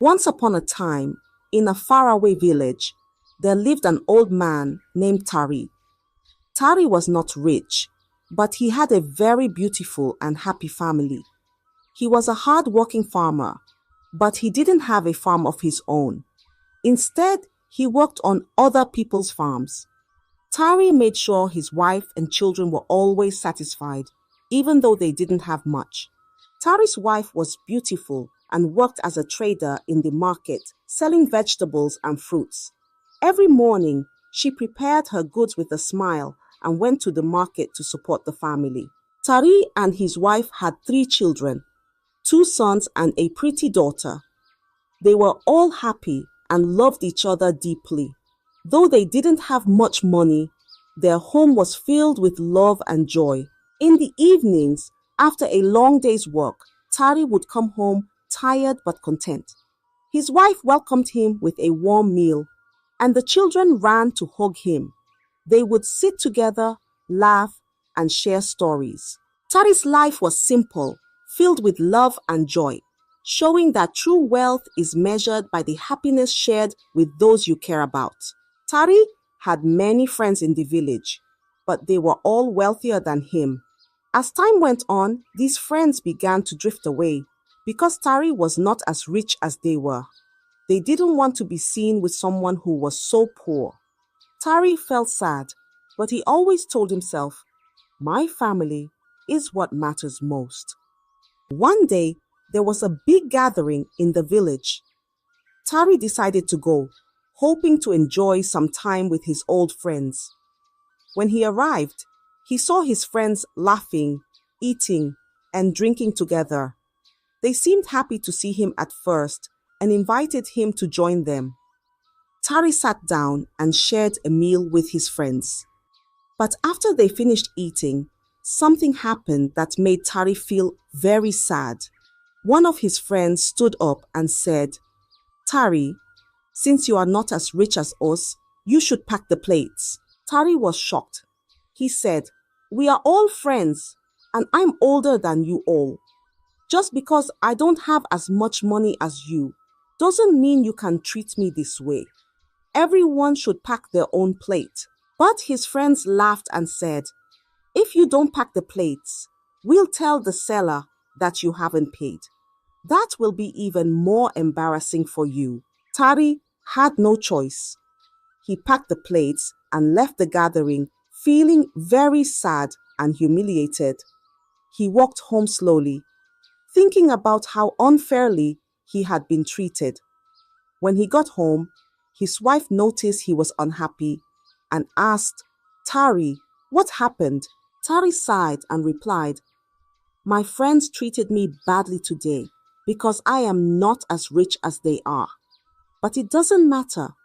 Once upon a time, in a faraway village, there lived an old man named Tari. Tari was not rich, but he had a very beautiful and happy family. He was a hard-working farmer, but he didn't have a farm of his own. Instead, he worked on other people's farms. Tari made sure his wife and children were always satisfied, even though they didn't have much. Tari's wife was beautiful and worked as a trader in the market, selling vegetables and fruits. Every morning, she prepared her goods with a smile and went to the market to support the family. Tari and his wife had 3 children, 2 sons and a pretty daughter. They were all happy and loved each other deeply. Though they didn't have much money, their home was filled with love and joy. In the evenings, after a long day's work, Tari would come home tired but content. His wife welcomed him with a warm meal, and the children ran to hug him. They would sit together, laugh, and share stories. Tari's life was simple, filled with love and joy, showing that true wealth is measured by the happiness shared with those you care about. Tari had many friends in the village, but they were all wealthier than him. As time went on, these friends began to drift away because Tari was not as rich as they were. They didn't want to be seen with someone who was so poor. Tari felt sad, but he always told himself, "My family is what matters most." One day, there was a big gathering in the village. Tari decided to go, hoping to enjoy some time with his old friends. When he arrived, he saw his friends laughing, eating, and drinking together. They seemed happy to see him at first and invited him to join them. Tari sat down and shared a meal with his friends. But after they finished eating, something happened that made Tari feel very sad. One of his friends stood up and said, "Tari, since you are not as rich as us, you should pack the plates." Tari was shocked. He said, "We are all friends, and I'm older than you all. Just because I don't have as much money as you doesn't mean you can treat me this way. Everyone should pack their own plate." But his friends laughed and said, "If you don't pack the plates, we'll tell the seller that you haven't paid. That will be even more embarrassing for you." Tari had no choice. He packed the plates and left the gathering feeling very sad and humiliated. He walked home slowly, thinking about how unfairly he had been treated. When he got home, his wife noticed he was unhappy and asked, "Tari, what happened?" Tari sighed and replied, "My friends treated me badly today because I am not as rich as they are. But it doesn't matter.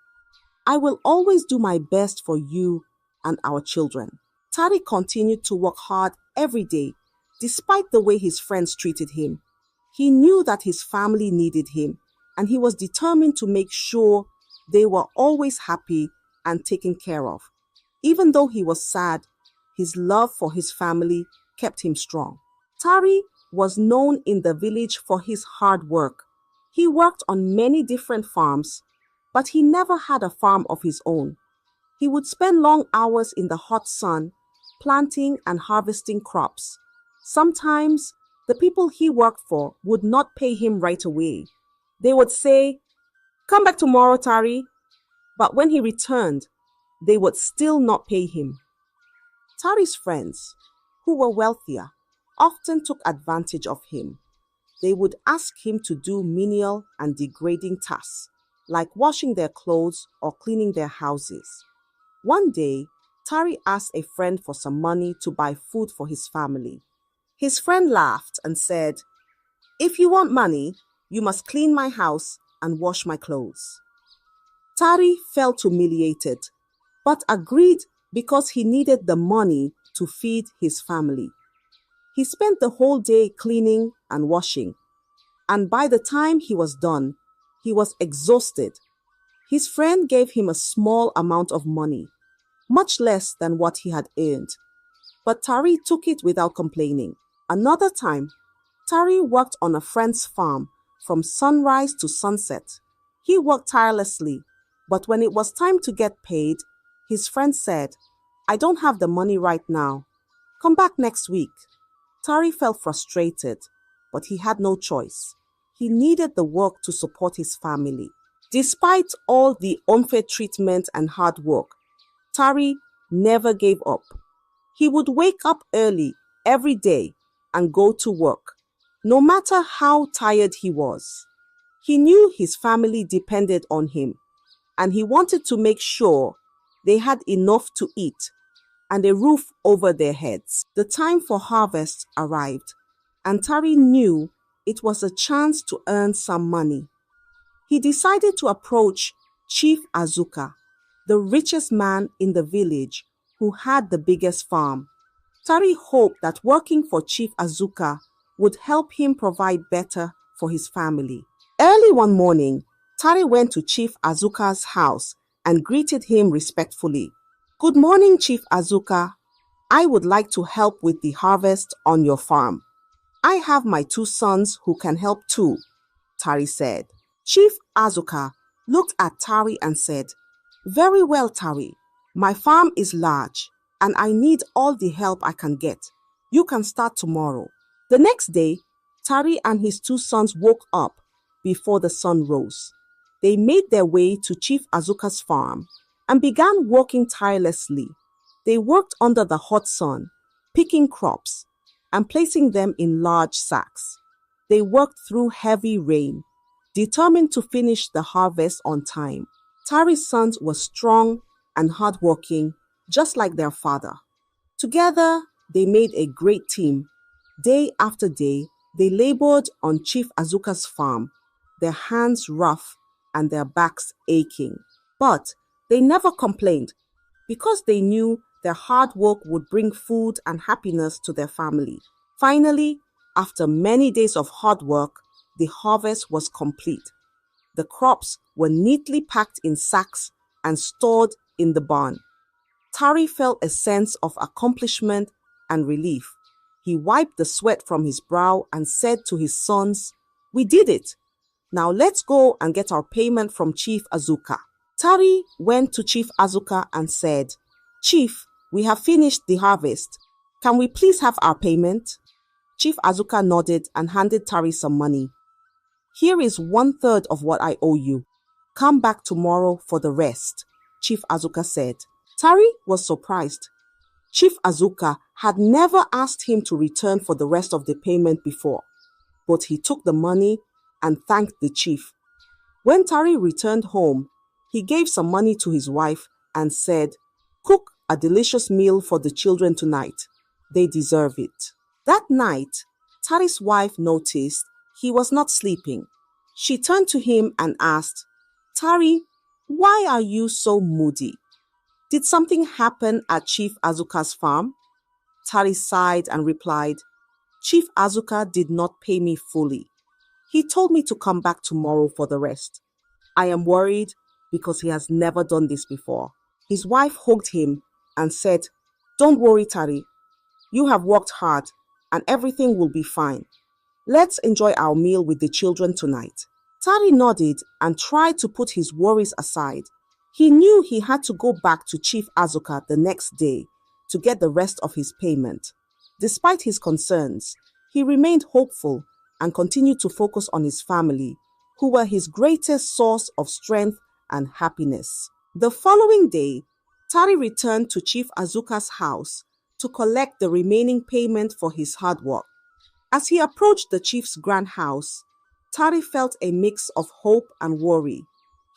I will always do my best for you and our children." Tari continued to work hard every day, despite the way his friends treated him. He knew that his family needed him, and he was determined to make sure they were always happy and taken care of. Even though he was sad, his love for his family kept him strong. Tari was known in the village for his hard work. He worked on many different farms, but he never had a farm of his own. He would spend long hours in the hot sun, planting and harvesting crops. Sometimes, the people he worked for would not pay him right away. They would say, "Come back tomorrow, Tari." But when he returned, they would still not pay him. Tari's friends, who were wealthier, often took advantage of him. They would ask him to do menial and degrading tasks, like washing their clothes or cleaning their houses. One day, Tari asked a friend for some money to buy food for his family. His friend laughed and said, "If you want money, you must clean my house and wash my clothes." Tari felt humiliated, but agreed because he needed the money to feed his family. He spent the whole day cleaning and washing, and by the time he was done, he was exhausted. His friend gave him a small amount of money, much less than what he had earned, but Tari took it without complaining. Another time, Tari worked on a friend's farm from sunrise to sunset. He worked tirelessly, but when it was time to get paid, his friend said, "I don't have the money right now. Come back next week." Tari felt frustrated, but he had no choice. He needed the work to support his family. Despite all the unfair treatment and hard work, Tari never gave up. He would wake up early every day and go to work, no matter how tired he was. He knew his family depended on him, and he wanted to make sure they had enough to eat and a roof over their heads. The time for harvest arrived, and Tari knew it was a chance to earn some money. He decided to approach Chief Azuka, the richest man in the village who had the biggest farm. Tari hoped that working for Chief Azuka would help him provide better for his family. Early one morning, Tari went to Chief Azuka's house and greeted him respectfully. "Good morning, Chief Azuka. I would like to help with the harvest on your farm. I have my 2 sons who can help too," Tari said. Chief Azuka looked at Tari and said, "Very well, Tari. My farm is large and I need all the help I can get. You can start tomorrow." The next day, Tari and his 2 sons woke up before the sun rose. They made their way to Chief Azuka's farm and began working tirelessly. They worked under the hot sun, picking crops and placing them in large sacks. They worked through heavy rain, determined to finish the harvest on time. Tari's sons were strong and hardworking, just like their father. Together, they made a great team. Day after day, they labored on Chief Azuka's farm, their hands rough and their backs aching. But they never complained because they knew their hard work would bring food and happiness to their family. Finally, after many days of hard work, the harvest was complete. The crops were neatly packed in sacks and stored in the barn. Tari felt a sense of accomplishment and relief. He wiped the sweat from his brow and said to his sons, "We did it. Now let's go and get our payment from Chief Azuka." Tari went to Chief Azuka and said, "Chief, we have finished the harvest. Can we please have our payment?" Chief Azuka nodded and handed Tari some money. "Here is 1/3 of what I owe you. Come back tomorrow for the rest," Chief Azuka said. Tari was surprised. Chief Azuka had never asked him to return for the rest of the payment before, but he took the money and thanked the chief. When Tari returned home, he gave some money to his wife and said, "Cook a delicious meal for the children tonight. They deserve it." That night, Tari's wife noticed he was not sleeping. She turned to him and asked, "Tari, why are you so moody? Did something happen at Chief Azuka's farm?" Tari sighed and replied, "Chief Azuka did not pay me fully. He told me to come back tomorrow for the rest. I am worried because he has never done this before." His wife hugged him and said, "Don't worry, Tari. You have worked hard and everything will be fine. Let's enjoy our meal with the children tonight." Tari nodded and tried to put his worries aside. He knew he had to go back to Chief Azuka the next day to get the rest of his payment. Despite his concerns, he remained hopeful and continued to focus on his family, who were his greatest source of strength and happiness. The following day, Tari returned to Chief Azuka's house to collect the remaining payment for his hard work. As he approached the chief's grand house, Tari felt a mix of hope and worry.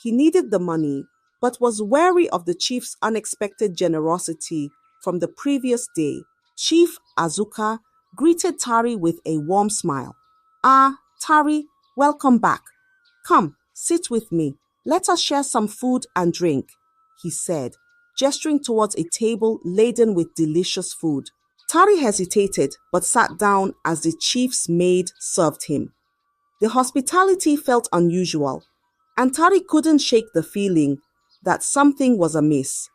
He needed the money, but was wary of the chief's unexpected generosity from the previous day. Chief Azuka greeted Tari with a warm smile. "Ah, Tari, welcome back. Come, sit with me. Let us share some food and drink," he said, gesturing towards a table laden with delicious food. Tari hesitated but sat down as the chief's maid served him. The hospitality felt unusual, and Tari couldn't shake the feeling that something was amiss.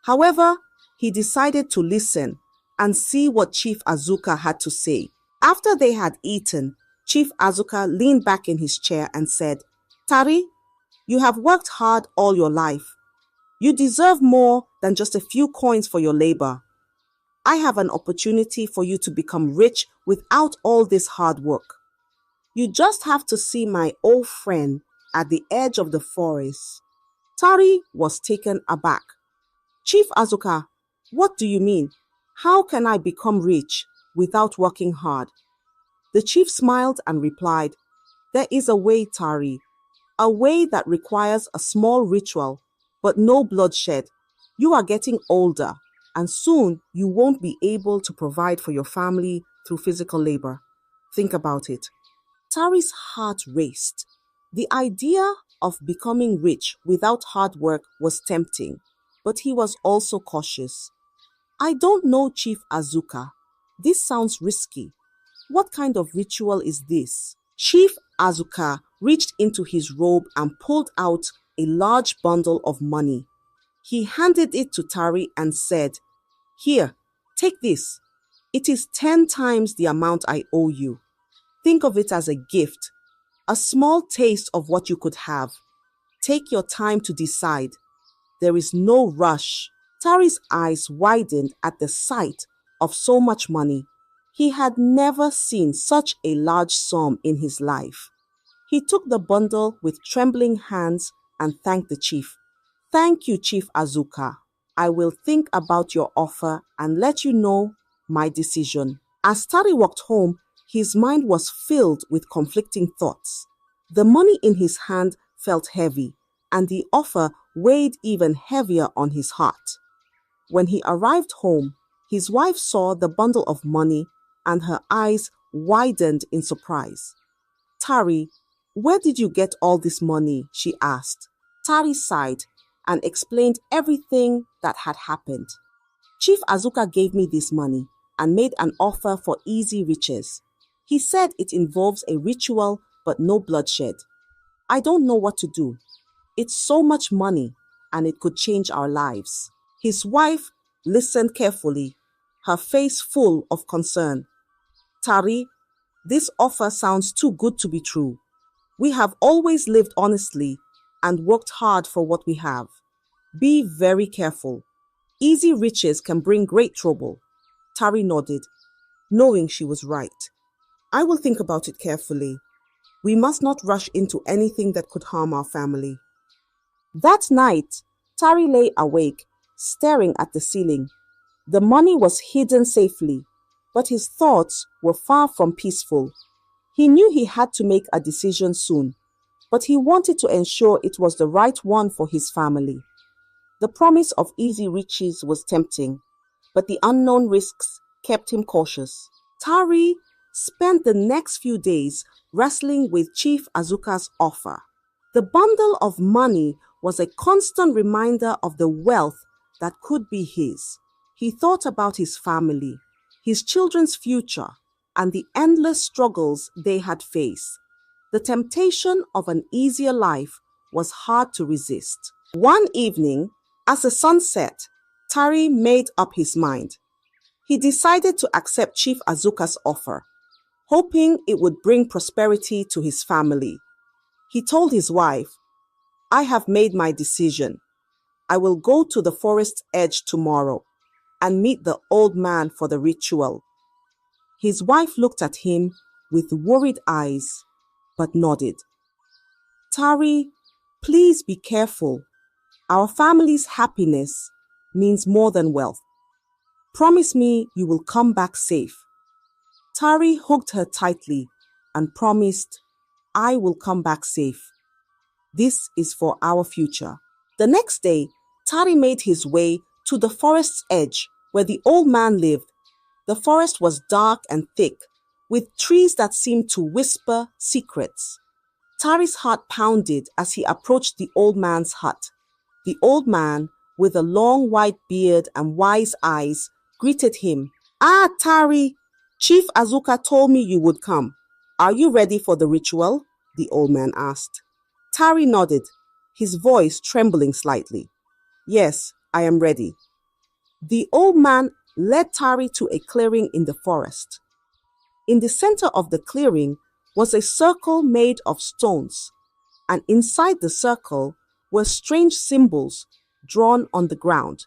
However, he decided to listen and see what Chief Azuka had to say. After they had eaten, Chief Azuka leaned back in his chair and said, Tari, you have worked hard all your life. You deserve more than just a few coins for your labor. I have an opportunity for you to become rich without all this hard work. You just have to see my old friend at the edge of the forest. Tari was taken aback. Chief Azuka, what do you mean? How can I become rich without working hard? The chief smiled and replied, There is a way, Tari. A way that requires a small ritual, but no bloodshed. You are getting older, and soon you won't be able to provide for your family through physical labor. Think about it. Tari's heart raced. The idea of becoming rich without hard work was tempting, but he was also cautious. I don't know, Chief Azuka. This sounds risky. What kind of ritual is this? Chief Azuka reached into his robe and pulled out a large bundle of money. He handed it to Tari and said, Here, take this. It is 10 times the amount I owe you. Think of it as a gift, a small taste of what you could have. Take your time to decide. There is no rush. Tari's eyes widened at the sight of so much money. He had never seen such a large sum in his life. He took the bundle with trembling hands and thanked the chief. Thank you, Chief Azuka. I will think about your offer and let you know my decision. As Tari walked home, his mind was filled with conflicting thoughts. The money in his hand felt heavy, and the offer weighed even heavier on his heart. When he arrived home, his wife saw the bundle of money and her eyes widened in surprise. Tari, where did you get all this money? She asked. Tari sighed and explained everything that had happened. Chief Azuka gave me this money and made an offer for easy riches. He said it involves a ritual but no bloodshed. I don't know what to do. It's so much money and it could change our lives. His wife listened carefully, her face full of concern. Tari, this offer sounds too good to be true. We have always lived honestly and worked hard for what we have. Be very careful. Easy riches can bring great trouble. Tari nodded, knowing she was right. I will think about it carefully. We must not rush into anything that could harm our family. That night, Tari lay awake, staring at the ceiling. The money was hidden safely, but his thoughts were far from peaceful. He knew he had to make a decision soon, but he wanted to ensure it was the right one for his family. The promise of easy riches was tempting, but the unknown risks kept him cautious. Tari spent the next few days wrestling with Chief Azuka's offer. The bundle of money was a constant reminder of the wealth that could be his. He thought about his family, his children's future, and the endless struggles they had faced. The temptation of an easier life was hard to resist. One evening, as the sun set, Tari made up his mind. He decided to accept Chief Azuka's offer, hoping it would bring prosperity to his family. He told his wife, I have made my decision. I will go to the forest's edge tomorrow and meet the old man for the ritual. His wife looked at him with worried eyes, but nodded. Tari, please be careful. Our family's happiness means more than wealth. Promise me you will come back safe. Tari hugged her tightly and promised, I will come back safe. This is for our future. The next day, Tari made his way to the forest's edge where the old man lived. The forest was dark and thick, with trees that seemed to whisper secrets. Tari's heart pounded as he approached the old man's hut. The old man, with a long white beard and wise eyes, greeted him. Ah, Tari, Chief Azuka told me you would come. Are you ready for the ritual? The old man asked. Tari nodded, his voice trembling slightly. Yes, I am ready. The old man led Tari to a clearing in the forest. In the center of the clearing was a circle made of stones, and inside the circle were strange symbols drawn on the ground.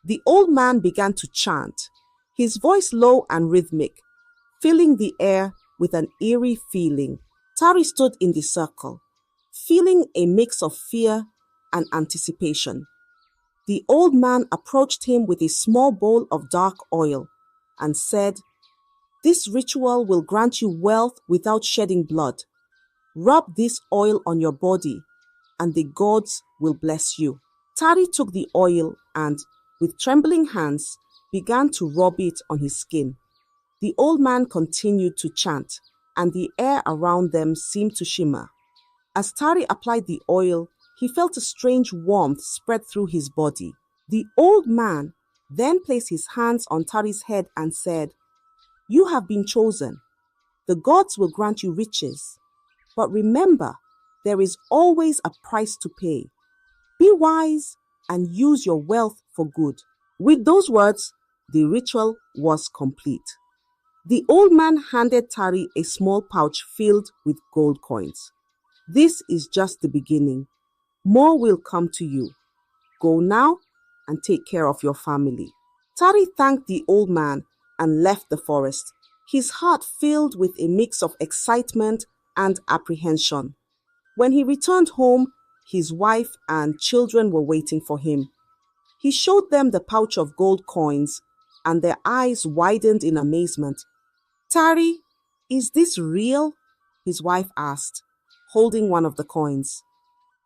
The old man began to chant, his voice low and rhythmic, filling the air with an eerie feeling. Tari stood in the circle, feeling a mix of fear and anticipation. The old man approached him with a small bowl of dark oil and said, "This ritual will grant you wealth without shedding blood. Rub this oil on your body, and the gods will bless you." Tari took the oil and, with trembling hands, began to rub it on his skin. The old man continued to chant, and the air around them seemed to shimmer. As Tari applied the oil, he felt a strange warmth spread through his body. The old man then placed his hands on Tari's head and said, "You have been chosen. The gods will grant you riches. But remember, there is always a price to pay. Be wise and use your wealth for good." With those words, the ritual was complete. The old man handed Tari a small pouch filled with gold coins. "This is just the beginning. More will come to you. Go now and take care of your family." Tari thanked the old man and left the forest, his heart filled with a mix of excitement and apprehension. When he returned home, his wife and children were waiting for him. He showed them the pouch of gold coins, and their eyes widened in amazement. "Tari, is this real?" his wife asked, holding one of the coins.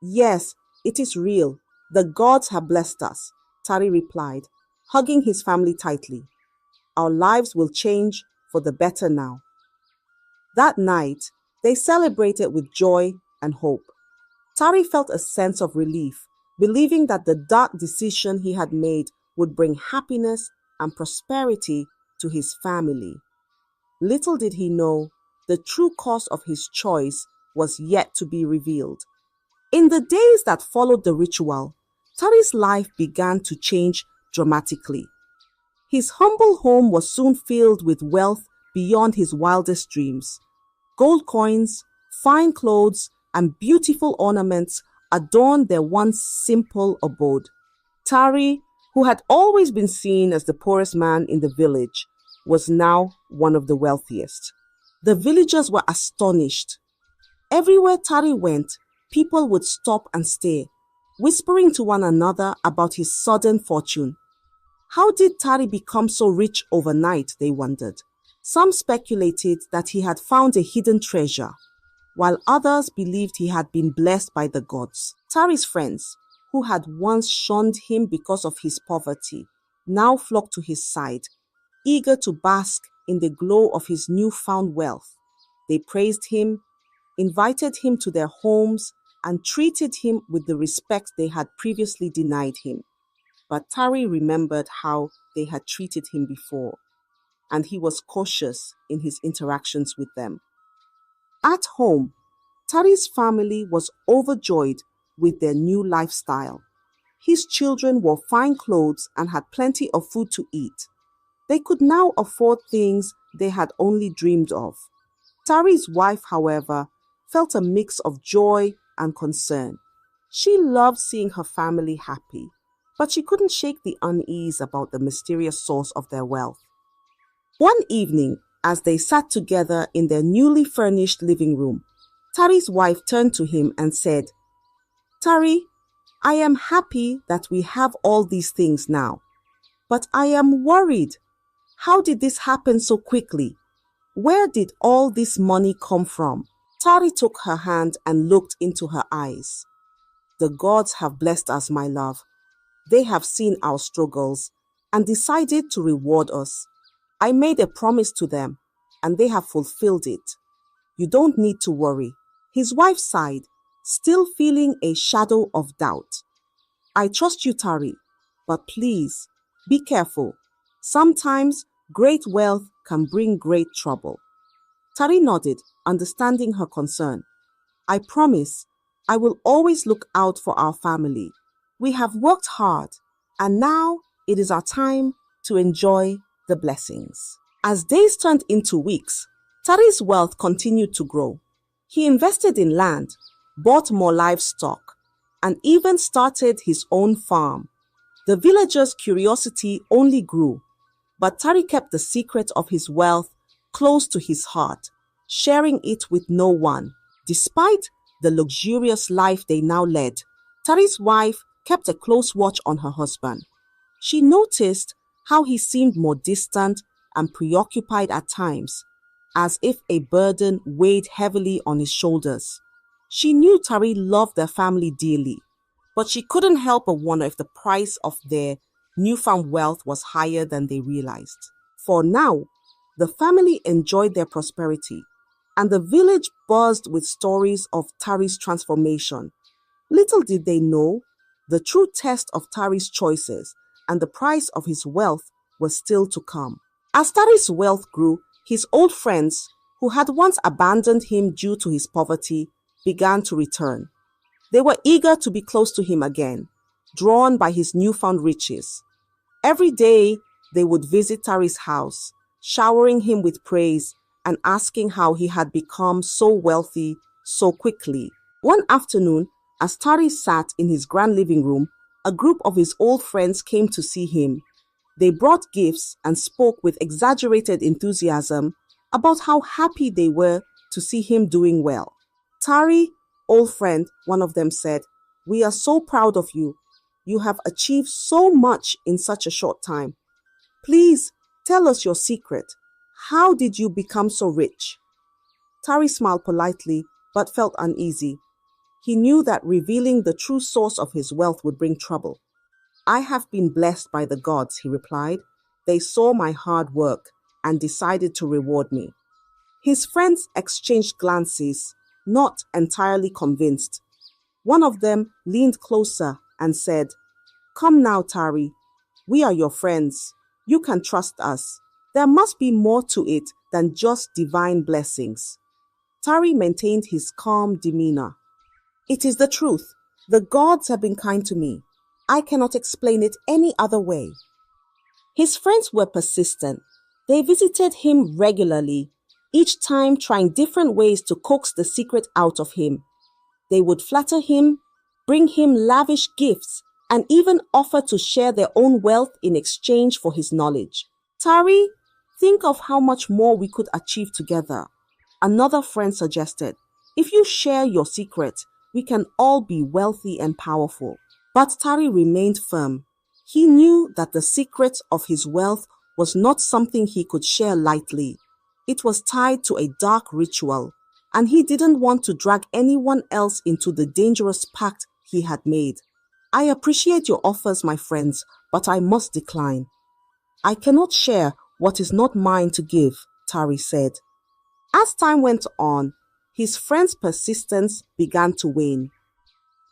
"Yes, it is real. The gods have blessed us," Tari replied, hugging his family tightly. "Our lives will change for the better now." That night, they celebrated with joy and hope. Tari felt a sense of relief, believing that the dark decision he had made would bring happiness and prosperity to his family. Little did he know, the true cause of his choice was yet to be revealed. In the days that followed the ritual, Tari's life began to change dramatically. His humble home was soon filled with wealth beyond his wildest dreams. Gold coins, fine clothes, and beautiful ornaments adorned their once simple abode. Tari, who had always been seen as the poorest man in the village, was now one of the wealthiest. The villagers were astonished. Everywhere Tari went, people would stop and stare, whispering to one another about his sudden fortune. How did Tari become so rich overnight, they wondered. Some speculated that he had found a hidden treasure, while others believed he had been blessed by the gods. Tari's friends, who had once shunned him because of his poverty, now flocked to his side, eager to bask in the glow of his newfound wealth. They praised him, invited him to their homes, and treated him with the respect they had previously denied him. But Tari remembered how they had treated him before, and he was cautious in his interactions with them. At home, Tari's family was overjoyed with their new lifestyle. His children wore fine clothes and had plenty of food to eat. They could now afford things they had only dreamed of. Tari's wife, however, felt a mix of joy and concern. She loved seeing her family happy, but she couldn't shake the unease about the mysterious source of their wealth. One evening, as they sat together in their newly furnished living room, Tari's wife turned to him and said, "Tari, I am happy that we have all these things now, but I am worried. How did this happen so quickly? Where did all this money come from?" Tari took her hand and looked into her eyes. "The gods have blessed us, my love. They have seen our struggles and decided to reward us. I made a promise to them, and they have fulfilled it. You don't need to worry." His wife sighed, still feeling a shadow of doubt. "I trust you, Tari, but please, be careful. Sometimes great wealth can bring great trouble." Tari nodded, understanding her concern. "I promise I will always look out for our family. We have worked hard, and now it is our time to enjoy the blessings." As days turned into weeks, Tari's wealth continued to grow. He invested in land, bought more livestock, and even started his own farm. The villagers' curiosity only grew, but Tari kept the secret of his wealth close to his heart, sharing it with no one. Despite the luxurious life they now led, Tari's wife kept a close watch on her husband. She noticed how he seemed more distant and preoccupied at times, as if a burden weighed heavily on his shoulders. She knew Tari loved their family dearly, but she couldn't help but wonder if the price of their newfound wealth was higher than they realized. For now, the family enjoyed their prosperity, and the village buzzed with stories of Tari's transformation. Little did they know, the true test of Tari's choices and the price of his wealth was still to come. As Tari's wealth grew, his old friends, who had once abandoned him due to his poverty, began to return. They were eager to be close to him again, drawn by his newfound riches. Every day, they would visit Tari's house, showering him with praise and asking how he had become so wealthy so quickly. One afternoon, as Tari sat in his grand living room, a group of his old friends came to see him. They brought gifts and spoke with exaggerated enthusiasm about how happy they were to see him doing well. "Tari, old friend," one of them said, "we are so proud of you. You have achieved so much in such a short time. Please tell us your secret. How did you become so rich?" Tari smiled politely but felt uneasy. He knew that revealing the true source of his wealth would bring trouble. "I have been blessed by the gods," he replied. "They saw my hard work and decided to reward me." His friends exchanged glances, not entirely convinced. One of them leaned closer and said, "Come now, Tari. We are your friends. You can trust us. There must be more to it than just divine blessings." Tari maintained his calm demeanor. "It is the truth. The gods have been kind to me. I cannot explain it any other way." His friends were persistent. They visited him regularly, each time trying different ways to coax the secret out of him. They would flatter him, bring him lavish gifts, and even offer to share their own wealth in exchange for his knowledge. "Tari, think of how much more we could achieve together," another friend suggested. "If you share your secret, we can all be wealthy and powerful." But Tari remained firm. He knew that the secret of his wealth was not something he could share lightly. It was tied to a dark ritual, and he didn't want to drag anyone else into the dangerous pact he had made. "I appreciate your offers, my friends, but I must decline. I cannot share what is not mine to give," Tari said. As time went on, his friends' persistence began to wane.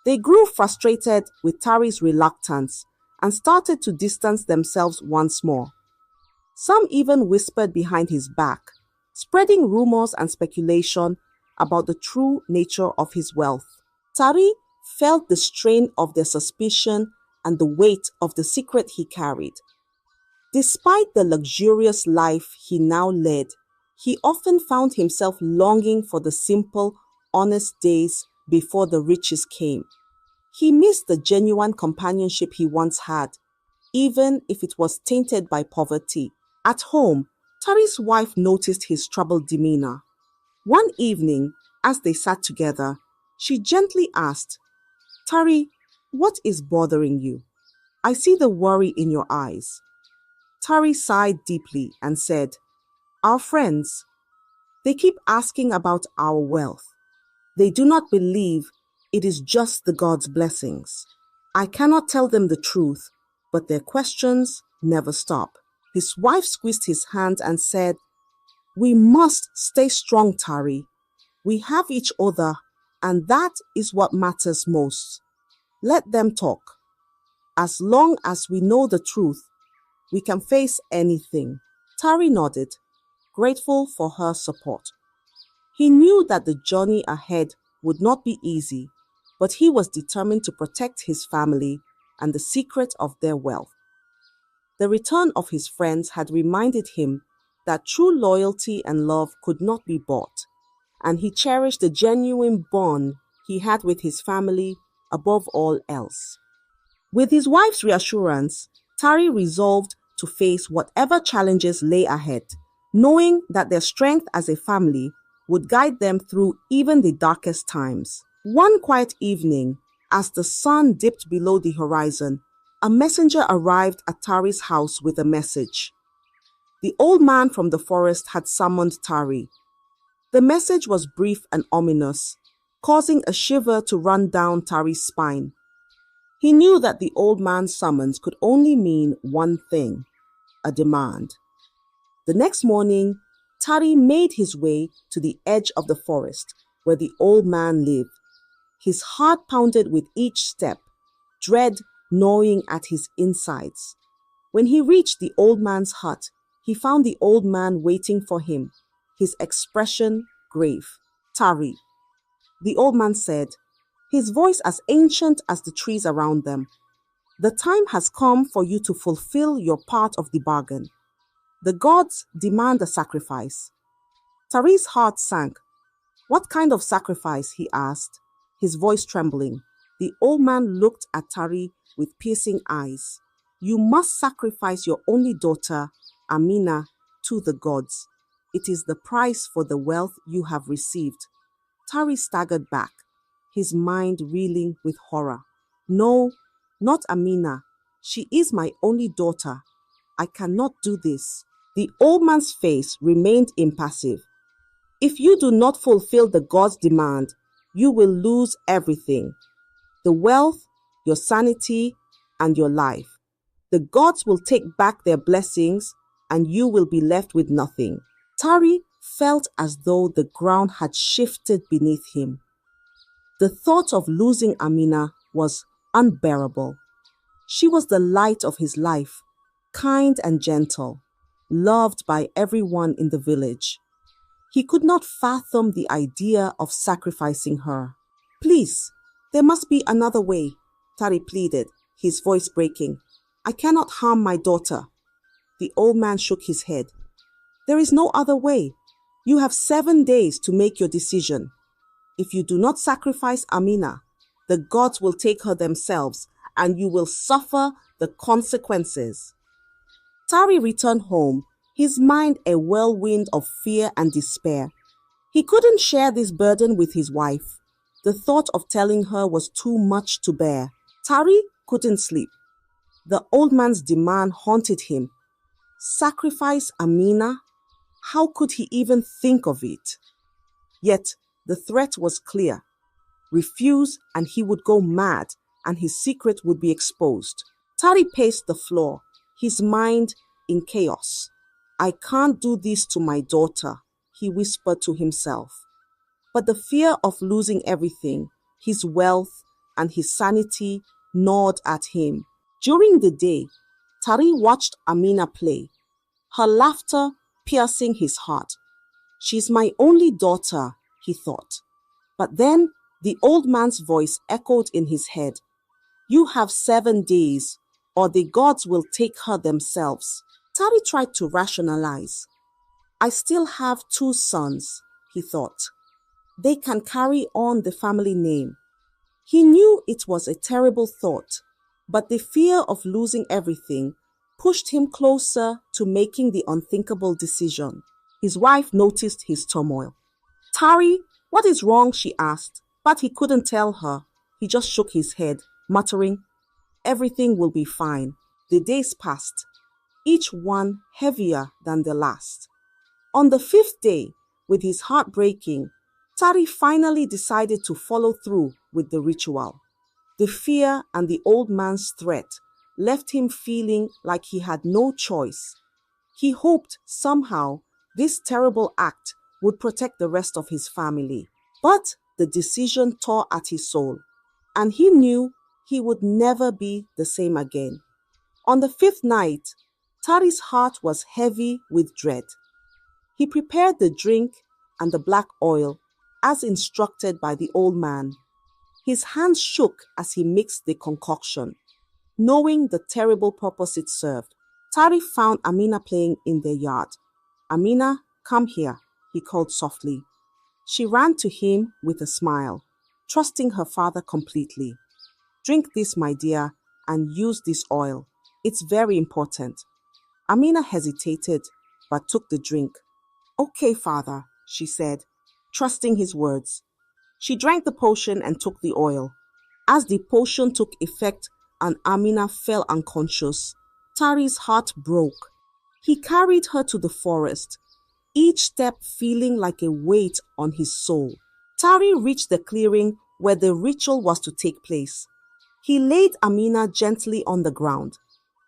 They grew frustrated with Tari's reluctance and started to distance themselves once more. Some even whispered behind his back, spreading rumors and speculation about the true nature of his wealth. Tari felt the strain of their suspicion and the weight of the secret he carried. Despite the luxurious life he now led, he often found himself longing for the simple, honest days before the riches came. He missed the genuine companionship he once had, even if it was tainted by poverty. At home, Tari's wife noticed his troubled demeanor. One evening, as they sat together, she gently asked, "Tari, what is bothering you? I see the worry in your eyes." Tari sighed deeply and said, "Our friends, they keep asking about our wealth. They do not believe it is just the God's blessings. I cannot tell them the truth, but their questions never stop." His wife squeezed his hand and said, "We must stay strong, Tari. We have each other, and that is what matters most. Let them talk. As long as we know the truth, we can face anything." Tari nodded, grateful for her support. He knew that the journey ahead would not be easy, but he was determined to protect his family and the secret of their wealth. The return of his friends had reminded him that true loyalty and love could not be bought, and he cherished the genuine bond he had with his family above all else. With his wife's reassurance, Tari resolved to face whatever challenges lay ahead, knowing that their strength as a family would guide them through even the darkest times. One quiet evening, as the sun dipped below the horizon, a messenger arrived at Tari's house with a message. The old man from the forest had summoned Tari. The message was brief and ominous, causing a shiver to run down Tari's spine. He knew that the old man's summons could only mean one thing: a demand. The next morning, Tari made his way to the edge of the forest where the old man lived. His heart pounded with each step, dread gnawing at his insides. When he reached the old man's hut, he found the old man waiting for him, his expression grave. "Tari," the old man said, his voice as ancient as the trees around them. "The time has come for you to fulfill your part of the bargain. The gods demand a sacrifice." Tari's heart sank. "What kind of sacrifice?" he asked, his voice trembling. The old man looked at Tari with piercing eyes. "You must sacrifice your only daughter, Amina, to the gods. It is the price for the wealth you have received." Tari staggered back, his mind reeling with horror. "No, not Amina. She is my only daughter. I cannot do this." The old man's face remained impassive. "If you do not fulfill the god's demand, you will lose everything: the wealth, your sanity, and your life. The gods will take back their blessings, and you will be left with nothing." Tari felt as though the ground had shifted beneath him. The thought of losing Amina was unbearable. She was the light of his life, kind and gentle, loved by everyone in the village. He could not fathom the idea of sacrificing her. "Please, there must be another way," Tari pleaded, his voice breaking. "I cannot harm my daughter." The old man shook his head. "There is no other way. You have 7 days to make your decision. If you do not sacrifice Amina, the gods will take her themselves, and you will suffer the consequences." Tari returned home, his mind a whirlwind of fear and despair. He couldn't share this burden with his wife. The thought of telling her was too much to bear. Tari couldn't sleep. The old man's demand haunted him. Sacrifice Amina? How could he even think of it? Yet the threat was clear. Refuse and he would go mad, and his secret would be exposed. Tari paced the floor, his mind in chaos. "I can't do this to my daughter," he whispered to himself. But the fear of losing everything, his wealth and his sanity, gnawed at him. During the day, Tari watched Amina play, her laughter piercing his heart. "She's my only daughter," he thought. But then the old man's voice echoed in his head. "You have 7 days, or the gods will take her themselves." Tari tried to rationalize. "I still have 2 sons," he thought. "They can carry on the family name." He knew it was a terrible thought, but the fear of losing everything pushed him closer to making the unthinkable decision. His wife noticed his turmoil. "Tari, what is wrong?" she asked, but he couldn't tell her. He just shook his head, muttering, "Everything will be fine." The days passed, each one heavier than the last. On the 5th day, with his heart breaking, Tari finally decided to follow through with the ritual. The fear and the old man's threat left him feeling like he had no choice. He hoped somehow this terrible act would protect the rest of his family. But the decision tore at his soul, and he knew he would never be the same again. On the 5th night, Tari's heart was heavy with dread. He prepared the drink and the black oil as instructed by the old man. His hands shook as he mixed the concoction, knowing the terrible purpose it served. Tari found Amina playing in their yard. "Amina, come here," he called softly. She ran to him with a smile, trusting her father completely. "Drink this, my dear, and use this oil. It's very important." Amina hesitated, but took the drink. "Okay, father," she said, trusting his words. She drank the potion and took the oil. As the potion took effect and Amina fell unconscious, Tari's heart broke. He carried her to the forest, each step feeling like a weight on his soul. Tari reached the clearing where the ritual was to take place. He laid Amina gently on the ground,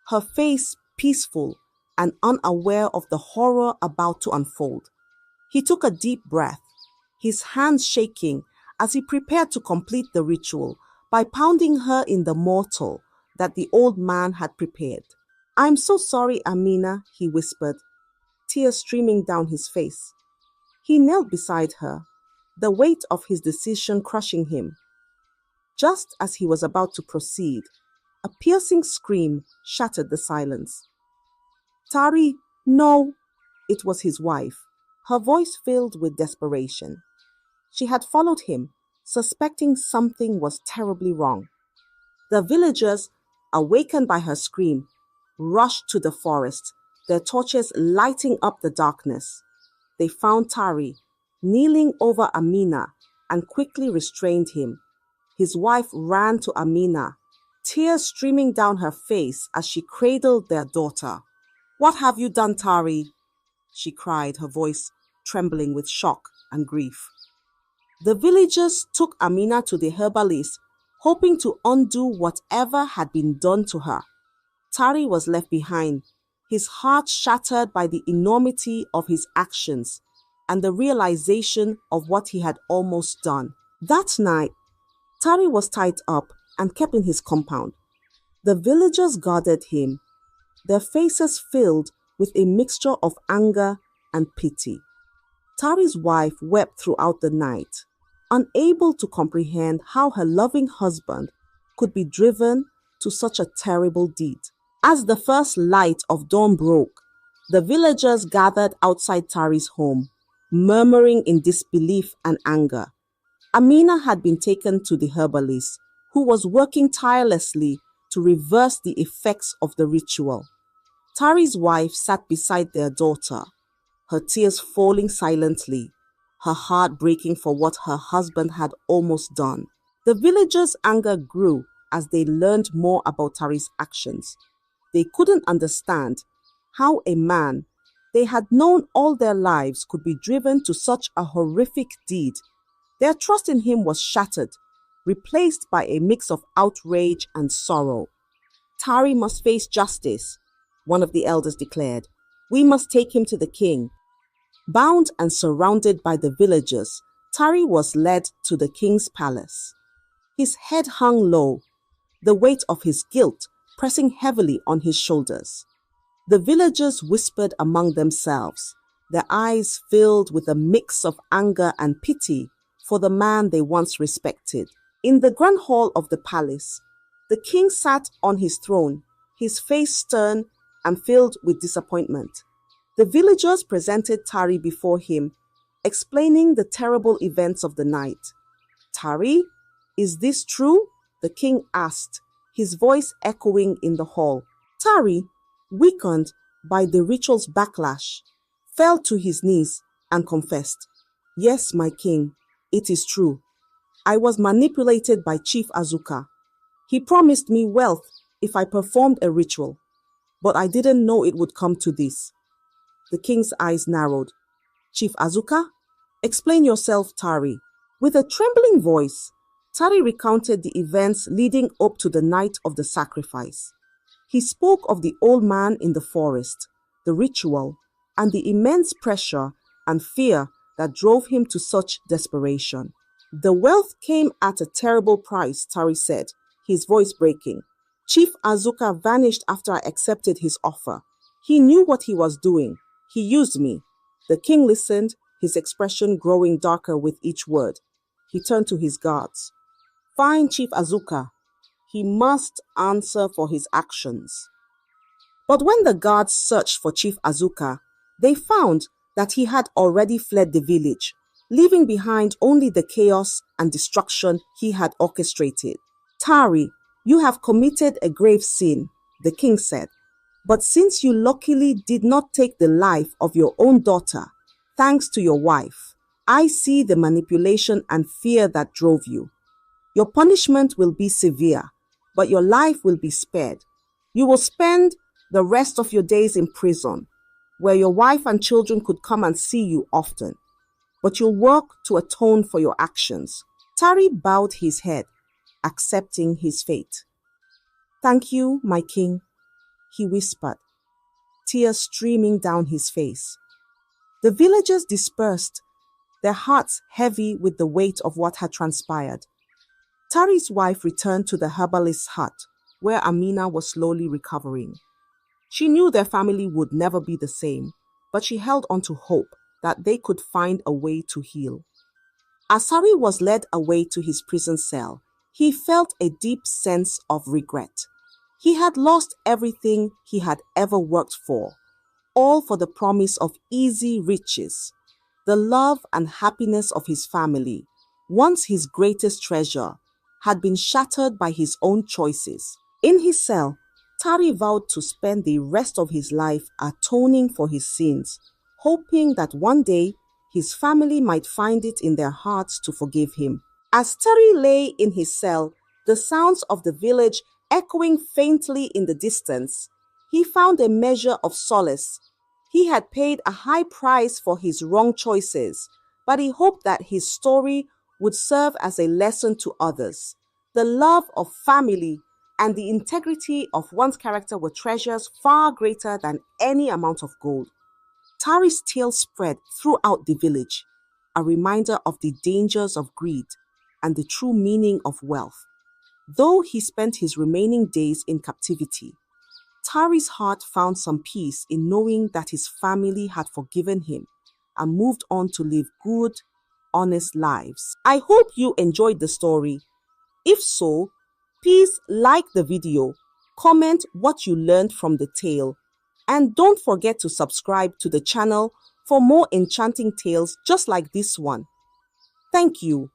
her face peaceful and unaware of the horror about to unfold. He took a deep breath, his hands shaking as he prepared to complete the ritual by pounding her in the mortar that the old man had prepared. "I'm so sorry, Amina," he whispered, tears streaming down his face. He knelt beside her, the weight of his decision crushing him. Just as he was about to proceed, a piercing scream shattered the silence. "Tari, no!" It was his wife, her voice filled with desperation. She had followed him, suspecting something was terribly wrong. The villagers, awakened by her scream, rushed to the forest, their torches lighting up the darkness. They found Tari, kneeling over Amina, and quickly restrained him. His wife ran to Amina, tears streaming down her face as she cradled their daughter. "What have you done, Tari?" she cried, her voice trembling with shock and grief. The villagers took Amina to the herbalist, hoping to undo whatever had been done to her. Tari was left behind, his heart shattered by the enormity of his actions and the realization of what he had almost done. That night, Tari was tied up and kept in his compound. The villagers guarded him, their faces filled with a mixture of anger and pity. Tari's wife wept throughout the night, unable to comprehend how her loving husband could be driven to such a terrible deed. As the first light of dawn broke, the villagers gathered outside Tari's home, murmuring in disbelief and anger. Amina had been taken to the herbalist, who was working tirelessly to reverse the effects of the ritual. Tari's wife sat beside their daughter, her tears falling silently, her heart breaking for what her husband had almost done. The villagers' anger grew as they learned more about Tari's actions. They couldn't understand how a man they had known all their lives could be driven to such a horrific deed. Their trust in him was shattered, replaced by a mix of outrage and sorrow. "Tari must face justice," one of the elders declared. "We must take him to the king." Bound and surrounded by the villagers, Tari was led to the king's palace. His head hung low, the weight of his guilt pressing heavily on his shoulders. The villagers whispered among themselves, their eyes filled with a mix of anger and pity for the man they once respected. In the grand hall of the palace, the king sat on his throne, his face stern and filled with disappointment. The villagers presented Tari before him, explaining the terrible events of the night. "Tari, is this true?" the king asked, his voice echoing in the hall. Tari, weakened by the ritual's backlash, fell to his knees and confessed, "Yes, my king, it is true. I was manipulated by Chief Azuka. He promised me wealth if I performed a ritual, but I didn't know it would come to this." The king's eyes narrowed. "Chief Azuka? Explain yourself, Tari." With a trembling voice, Tari recounted the events leading up to the night of the sacrifice. He spoke of the old man in the forest, the ritual, and the immense pressure and fear that drove him to such desperation. "The wealth came at a terrible price," Tari said, his voice breaking. "Chief Azuka vanished after I accepted his offer. He knew what he was doing. He used me." The king listened, his expression growing darker with each word. He turned to his guards. "Find Chief Azuka. He must answer for his actions." But when the guards searched for Chief Azuka, they found that he had already fled the village, leaving behind only the chaos and destruction he had orchestrated. Tari, you have committed a grave sin, the king said. But since you luckily did not take the life of your own daughter, thanks to your wife, I see the manipulation and fear that drove you. Your punishment will be severe, but your life will be spared. You will spend the rest of your days in prison, where your wife and children could come and see you often. But you'll work to atone for your actions. Tari bowed his head, accepting his fate. Thank you, my king, he whispered, tears streaming down his face. The villagers dispersed, their hearts heavy with the weight of what had transpired. Tari's wife returned to the herbalist's hut, where Amina was slowly recovering. She knew their family would never be the same, but she held on to hope that they could find a way to heal. As Tari was led away to his prison cell, he felt a deep sense of regret. He had lost everything he had ever worked for, all for the promise of easy riches. The love and happiness of his family, once his greatest treasure, had been shattered by his own choices. In his cell, Tari vowed to spend the rest of his life atoning for his sins, hoping that one day his family might find it in their hearts to forgive him. As Tari lay in his cell, the sounds of the village echoing faintly in the distance, he found a measure of solace. He had paid a high price for his wrong choices, but he hoped that his story would serve as a lesson to others. The love of family and the integrity of one's character were treasures far greater than any amount of gold. Tari's tale spread throughout the village, a reminder of the dangers of greed and the true meaning of wealth. Though he spent his remaining days in captivity, Tari's heart found some peace in knowing that his family had forgiven him and moved on to live good, honest lives. I hope you enjoyed the story. If so, please like the video, comment what you learned from the tale, and don't forget to subscribe to the channel for more enchanting tales just like this one. Thank you.